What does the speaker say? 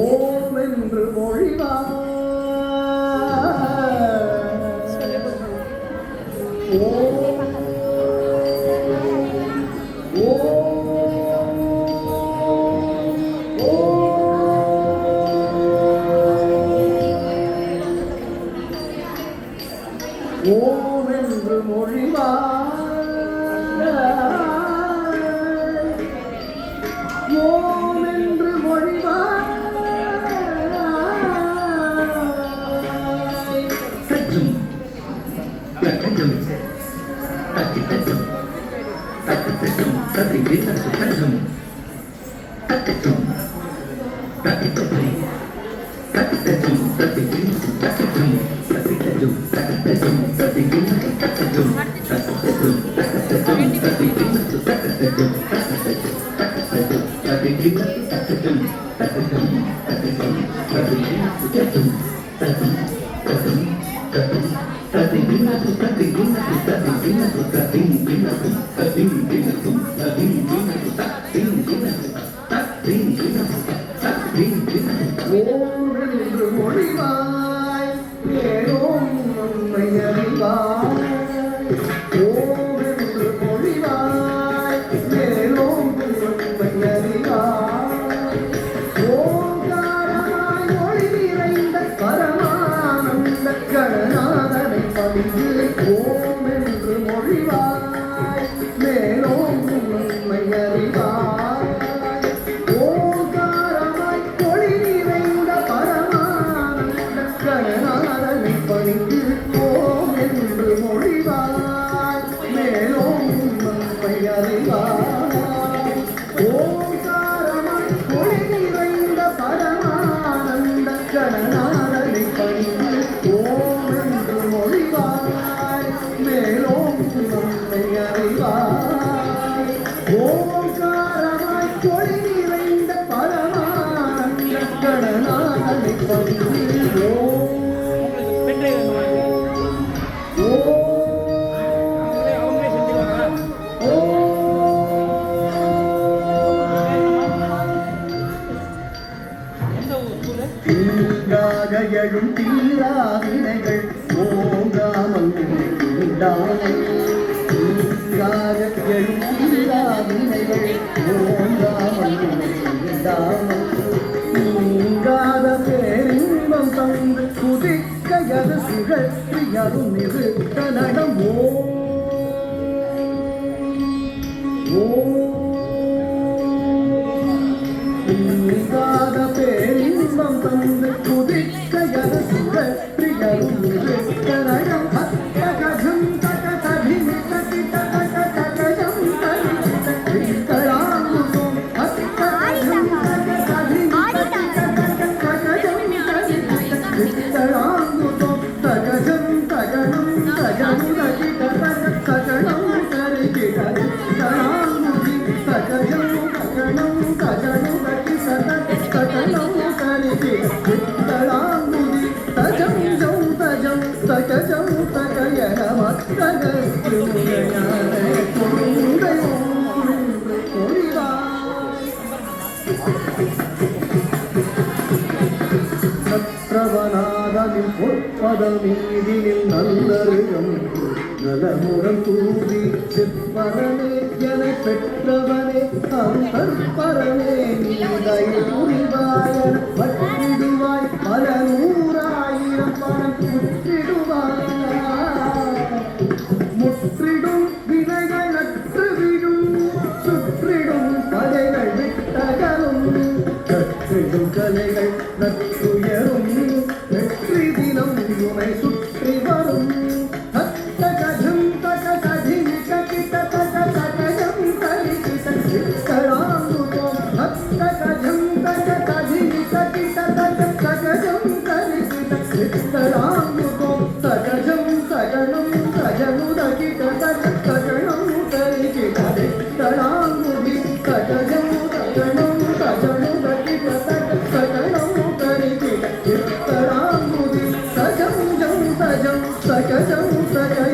ஓம் என்று மொழிவார் ஓம் என்று மொழிவார் ஓம் என்று மொழிவார் தட்டும் தட்டும் தட்டும் தட்டும் தட்டி வீட்டு தட்டும் தட்டும் தட்டி தட்டி தட்டி தட்டும் தட்டி வீட்டு தட்டும் தட்டி தட்டும் தட்டும் தட்டி வீட்டு தட்டும் தட்டும் தட்டும் தட்டி வீட்டு தட்டும் தட்டி வீட்டு தட்டும் தட்டும் தட்டும் தட்டி வீட்டு தட்டும் தட்டும் ஓம் என்று மொழிவாய் ஏனோம் உண்மை அறிவாய் ஓம் என்று மொழிவாய் ஏனோம் உண்மை அறிவாய் ஓங்காரமாய் ஒளி நிறைந்த பரமானந்த கணநாதனை பணிந்து ஓம் என்று மொழிவாய் மேலோம் உண்மை அறிவாய் ஓங்காரமாய் ஒளி நிறைந்த பரமானந்த கணநாதனை பணிந்து ஓம் என்று மொழிவாய் மேலோம் உண்மை அறிவாய் ஓங்காரமாய் ஒளி நிறைந்த பரமானந்த கணநாதனை பணிந்து ஓம் என்று மொழிவாய் மேலோம் உண்மை அறிவாய் ஓங்காரமாய் ஒளி நிறைந்த பரமானந்த கணநாதனை பணிந்து தீங்காக எழும் தீராவினைகள் ஓங்காமல் உண்டாமல் தீங்காக எழும் தீராவினைகள் ஓங்காமல் உண்டாமல் நீங்காத பேரின்பம் தந்து குதிக்கையது சுழற்றியதும் நிறுத்த நடம் நீங்காத பேரின்பம் தந்து குதிக்கையது சுழற்றியதும் நிறுத்த நடம் கஜம் தக தகினி தகி தக தகஜம் தகி தகளாங்குதோம் கஜம் தக தகினி தகி தக தகஜம் தகி தகளாங்குதோம் தகஜம் தகனம் தகனு தகி தக தகணம் தரிகி தகி தகளாங்குதி தகஜம் தகனம் தகனு தகி தக தகணம் தரிகி தகளாங்குதி தஜம் ஜம் தஜம் தகஜம் தகயன மத்தக துயயான துங்கையோம் ஒளிவாய் சற்றவனாதனின் பொற்பதம் மீதினில் நல்லருகம் நலமுறம் தூவி சிற்பரனே என பெற்றவனே அந்தற்பரனே நீதை புரிவாயன பற்றிடுவாய் பல நூறாயிரம் பணம் முற்றிடுவாய் முற்றிடும் வினைகள் நற்றுவிடும் சுற்றிடும் பகைகள் விட்டகரும் கற்றிடும் கலைகள் நற்றுயரும் வெற்றி தினம் உனை சுற்றி வரும் கஜம் தக கதினி ககித தக தகஜம் கரிகித சித்தராங்குதோம் கஜம் தக கதினி ககித தக தகஜம் கரிகித சித்தராங்குதோம் தகஜம் தகனம் தஜனு தகித தக தகணம் கரிகித சித்தராங்குதி தகஜம் தகனம் தஜனு தகித தக தகணம் கரிகித சித்தராங்குதி சகஜம் சகஜம் சகஜம்